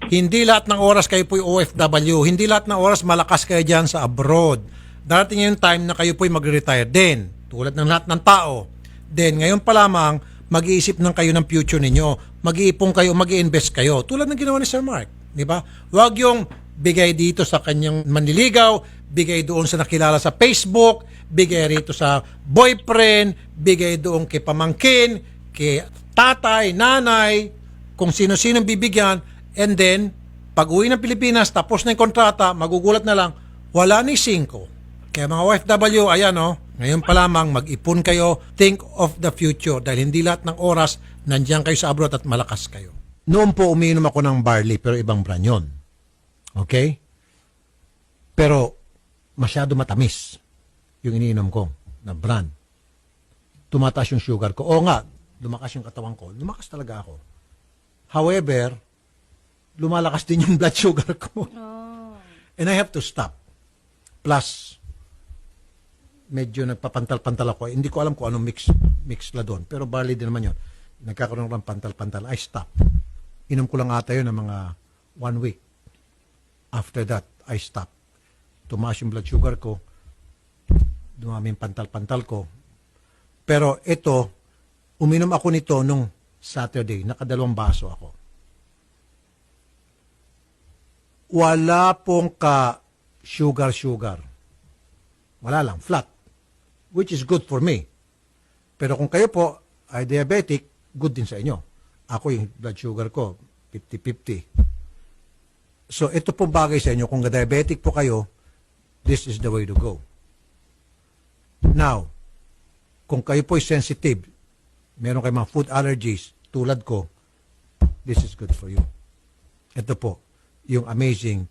Hindi lahat ng oras kayo po'y OFW. Hindi lahat ng oras malakas kayo dyan sa abroad. Darating yung time na kayo po'y mag-retire din. Tulad ng lahat ng tao. Then, ngayon pa lamang, mag-iisip ng kayo ng future ninyo. Mag-iipong kayo, mag-i-invest kayo. Tulad ng ginawa ni Sir Mark. Di ba? Huwag yung bigay dito sa kanyang manliligaw, bigay doon sa nakilala sa Facebook, bigay rito sa boyfriend, bigay doon kay pamangkin, kay tatay, nanay, kung sino-sino bibigyan, and then, pag uwi ng Pilipinas, tapos na yung kontrata, magugulat na lang, wala ni 5. Kaya mga OFW, ayan ngayon pa lamang, mag-ipon kayo, think of the future, dahil hindi lahat ng oras, nandiyan kayo sa abroad at malakas kayo. Noon po, umiinom ako ng barley, pero ibang brand yun. Okay? Pero, masyado matamis yung iniinom ko na brand. Tumataas yung sugar ko. Oo nga, lumakas yung katawan ko. Lumakas talaga ako. However, lumalakas din yung blood sugar ko. And I have to stop. Plus, medyo nagpapantal-pantal ako. Hindi ko alam kung anong mix la doon. Pero barley din naman yun. Nagkakaroon ng pantal-pantal. I stop. Inom ko lang ata yun ng mga 1 week. After that, I stop. Tumaas yung blood sugar ko. Dumami yung pantal-pantal ko. Pero ito, uminom ako nito nung Saturday. Nakadalawang baso ako. Wala pong ka-sugar. Wala lang, flat. Which is good for me. Pero kung kayo po ay diabetic, good din sa inyo. Ako yung blood sugar ko, 50-50. So ito pong bagay sa inyo. Kung diabetic po kayo, this is the way to go. Now, kung kayo po ay sensitive, meron kayong mga food allergies, tulad ko, this is good for you. Ito po, yung amazing